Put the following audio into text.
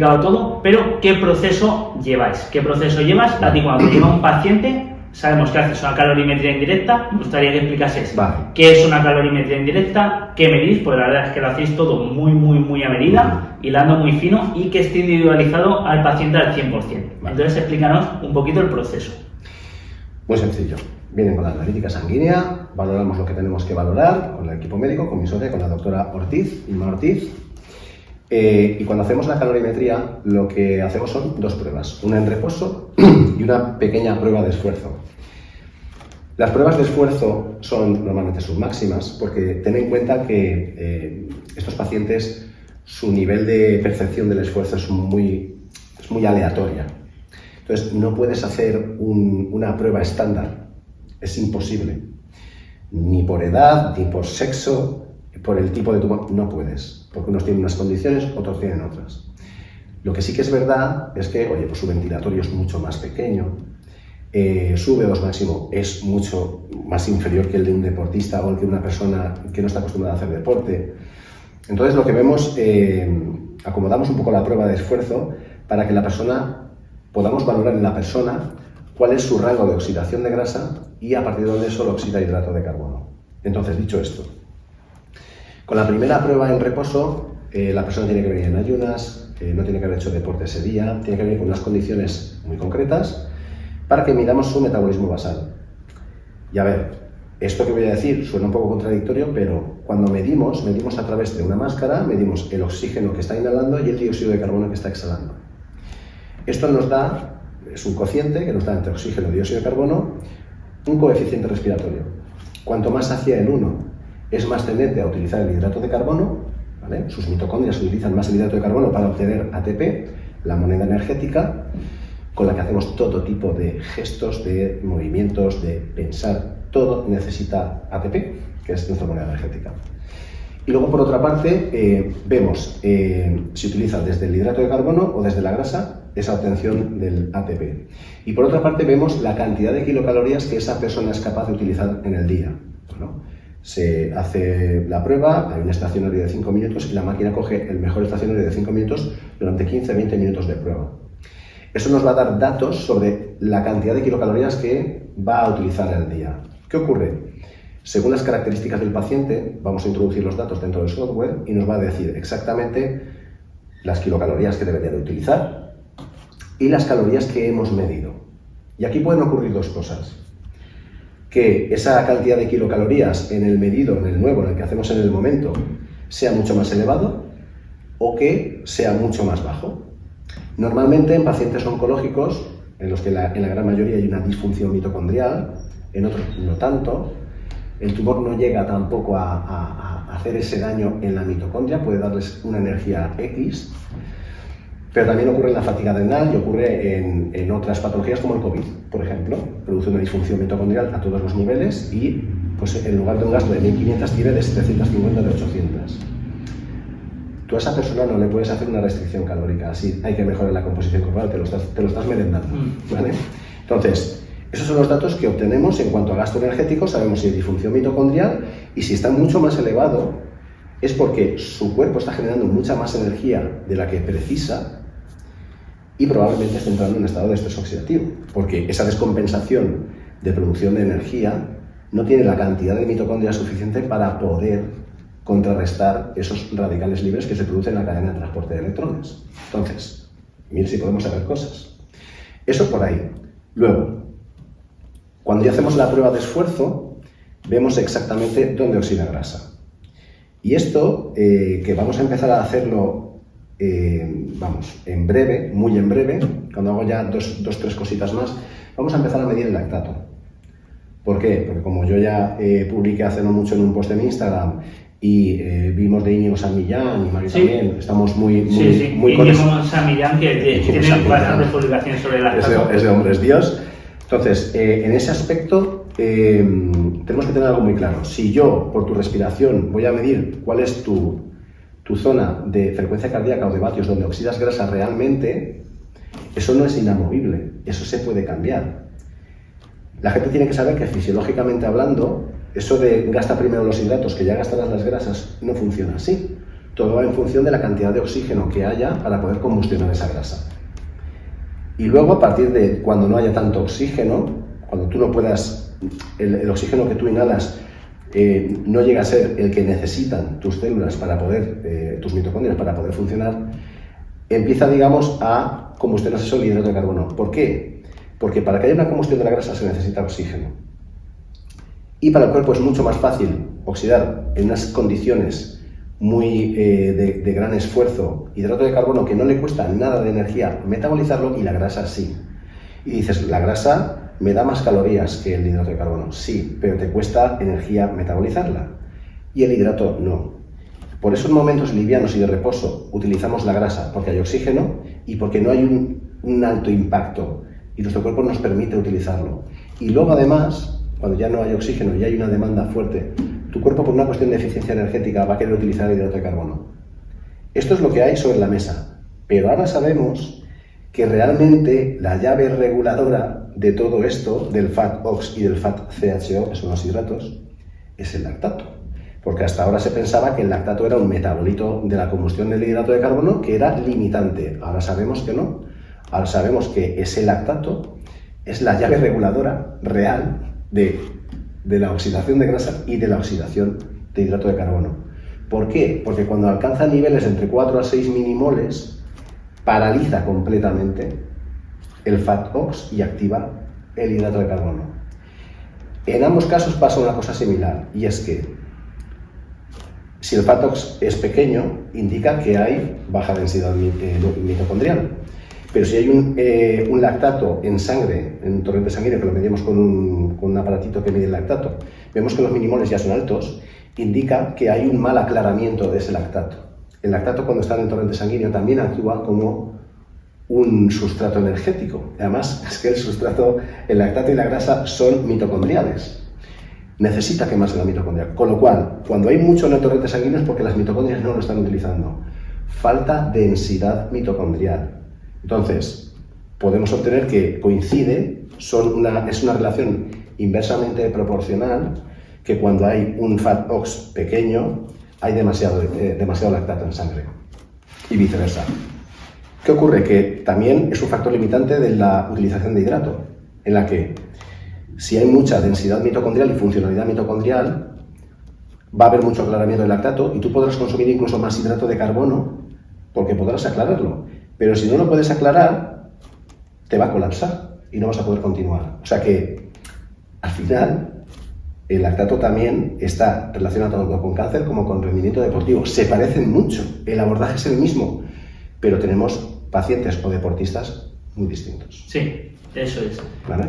todo, pero ¿qué proceso lleváis? ¿Qué proceso llevas? A ti cuando te llega un paciente, sabemos que haces una calorimetría indirecta, me gustaría que explicases qué es una calorimetría indirecta, qué medís, pues la verdad es que lo hacéis todo muy a medida, hilando muy fino y que esté individualizado al paciente al 100%. Entonces explícanos un poquito el proceso. Muy sencillo. Vienen con la analítica sanguínea, valoramos lo que tenemos que valorar con el equipo médico, con mi socia, con la doctora Ortiz, Inma Ortiz. Y cuando hacemos la calorimetría, lo que hacemos son dos pruebas, una en reposo y una pequeña prueba de esfuerzo. Las pruebas de esfuerzo son normalmente submáximas porque ten en cuenta que estos pacientes, su nivel de percepción del esfuerzo es muy aleatoria. Entonces, no puedes hacer una prueba estándar, es imposible. Ni por edad, ni por sexo, por el tipo de tumor, no puedes, porque unos tienen unas condiciones, otros tienen otras. Lo que sí que es verdad es que, oye, pues su ventilatorio es mucho más pequeño, su VO2 máximo es mucho más inferior que el de un deportista o el de una persona que no está acostumbrada a hacer deporte. Entonces, lo que vemos, acomodamos un poco la prueba de esfuerzo para que podamos valorar en la persona cuál es su rango de oxidación de grasa y a partir de donde eso lo oxida hidrato de carbono. Entonces, dicho esto, con la primera prueba en reposo, la persona tiene que venir en ayunas, no tiene que haber hecho deporte ese día, tiene que venir con unas condiciones muy concretas para que midamos su metabolismo basal. Y a ver, esto que voy a decir suena un poco contradictorio, pero cuando medimos a través de una máscara, medimos el oxígeno que está inhalando y el dióxido de carbono que está exhalando. Esto nos da, es un cociente que nos da entre oxígeno y dióxido de carbono, un coeficiente respiratorio. Cuanto más hacia el 1 es más tendente a utilizar el hidrato de carbono, ¿vale? Sus mitocondrias utilizan más el hidrato de carbono para obtener ATP, la moneda energética, con la que hacemos todo tipo de gestos, de movimientos, de pensar, todo necesita ATP, que es nuestra moneda energética. Y luego, por otra parte, vemos si utiliza desde el hidrato de carbono o desde la grasa esa obtención del ATP. Y por otra parte, vemos la cantidad de kilocalorías que esa persona es capaz de utilizar en el día. Bueno, se hace la prueba, hay un estacionario de 5 minutos y la máquina coge el mejor estacionario de 5 minutos durante 15-20 minutos de prueba. Eso nos va a dar datos sobre la cantidad de kilocalorías que va a utilizar al día. ¿Qué ocurre? Según las características del paciente, vamos a introducir los datos dentro del software y nos va a decir exactamente las kilocalorías que debería de utilizar y las calorías que hemos medido. Y aquí pueden ocurrir dos cosas. Que esa cantidad de kilocalorías en el medido, en el nuevo, en el que hacemos en el momento, sea mucho más elevado o que sea mucho más bajo. Normalmente en pacientes oncológicos, en los que en la gran mayoría hay una disfunción mitocondrial, en otros no tanto, el tumor no llega tampoco a hacer ese daño en la mitocondria, puede darles una energía X, pero también ocurre en la fatiga adrenal y ocurre en otras patologías como el COVID, por ejemplo. Produce una disfunción mitocondrial a todos los niveles y pues, en lugar de un gasto de 1.500 tiene de 750 de 800. Tú a esa persona no le puedes hacer una restricción calórica, así hay que mejorar la composición corporal, te lo estás merendando, ¿vale? Entonces, esos son los datos que obtenemos en cuanto a gasto energético, sabemos si hay disfunción mitocondrial y si está mucho más elevado es porque su cuerpo está generando mucha más energía de la que precisa y probablemente está entrando en un estado de estrés oxidativo, porque esa descompensación de producción de energía no tiene la cantidad de mitocondria suficiente para poder contrarrestar esos radicales libres que se producen en la cadena de transporte de electrones. Entonces, mire si podemos saber cosas. Eso por ahí. Luego, cuando ya hacemos la prueba de esfuerzo, vemos exactamente dónde oxida grasa. Y esto, que vamos a empezar a hacerlo en breve, muy en breve, cuando hago ya tres cositas más, vamos a empezar a medir el lactato. ¿Por qué? Porque como yo ya publiqué hace no mucho en un post en Instagram y vimos de Íñigo San Millán y Mario también, estamos muy Íñigo San Millán, que tiene bastantes publicaciones sobre el lactato. Es de hombres Dios. Entonces, en ese aspecto tenemos que tener algo muy claro. Si yo, por tu respiración, voy a medir cuál es tu zona de frecuencia cardíaca o de vatios donde oxidas grasa realmente, eso no es inamovible, eso se puede cambiar. La gente tiene que saber que fisiológicamente hablando, eso de gasta primero los hidratos que ya gastarás las grasas no funciona así. Todo va en función de la cantidad de oxígeno que haya para poder combustionar esa grasa. Y luego, a partir de cuando no haya tanto oxígeno, cuando tú no puedas, el oxígeno que tú inhalas no llega a ser el que necesitan tus células para poder, tus mitocondrias para poder funcionar, empieza, digamos, a combustionarse solo el hidrato de carbono. ¿Por qué? Porque para que haya una combustión de la grasa se necesita oxígeno. Y para el cuerpo es mucho más fácil oxidar en unas condiciones muy de gran esfuerzo hidrato de carbono que no le cuesta nada de energía metabolizarlo, y la grasa sí. Y dices, la grasa me da más calorías que el hidrato de carbono. Sí, pero te cuesta energía metabolizarla. Y el hidrato no. Por eso en momentos livianos y de reposo utilizamos la grasa, porque hay oxígeno y porque no hay un alto impacto y nuestro cuerpo nos permite utilizarlo. Y luego además, cuando ya no hay oxígeno y hay una demanda fuerte, tu cuerpo, por una cuestión de eficiencia energética, va a querer utilizar el hidrato de carbono. Esto es lo que hay sobre la mesa, pero ahora sabemos que realmente la llave reguladora de todo esto, del FAT-OX y del FAT-CHO, que son los hidratos, es el lactato. Porque hasta ahora se pensaba que el lactato era un metabolito de la combustión del hidrato de carbono que era limitante. Ahora sabemos que no. Ahora sabemos que ese lactato es la llave reguladora real de la oxidación de grasa y de la oxidación de hidrato de carbono. ¿Por qué? Porque cuando alcanza niveles entre 4 a 6 minimoles, paraliza completamente el FAT-OX y activa el hidrato de carbono. En ambos casos pasa una cosa similar, y es que si el FAT-OX es pequeño, indica que hay baja densidad mitocondrial. Pero si hay un lactato en sangre, en un torrente sanguíneo, que lo medimos con un aparatito que mide el lactato, vemos que los minimoles ya son altos, indica que hay un mal aclaramiento de ese lactato. El lactato, cuando está en el torrente sanguíneo, también actúa como un sustrato energético. Además, es que el lactato y la grasa son mitocondriales. Necesita quemarse la mitocondria. Con lo cual, cuando hay mucho en el torrente sanguíneo es porque las mitocondrias no lo están utilizando. Falta densidad mitocondrial. Entonces, podemos obtener que coincide, es una relación inversamente proporcional, que cuando hay un FAT-OX pequeño, hay demasiado lactato en sangre, y viceversa. ¿Qué ocurre? Que también es un factor limitante de la utilización de hidrato, en la que si hay mucha densidad mitocondrial y funcionalidad mitocondrial, va a haber mucho aclaramiento del lactato y tú podrás consumir incluso más hidrato de carbono porque podrás aclararlo. Pero si no lo puedes aclarar, te va a colapsar y no vas a poder continuar. O sea que, al final, el lactato también está relacionado tanto con cáncer como con rendimiento deportivo. Se parecen mucho, el abordaje es el mismo, pero tenemos pacientes o deportistas muy distintos. Sí, eso es. ¿Vale?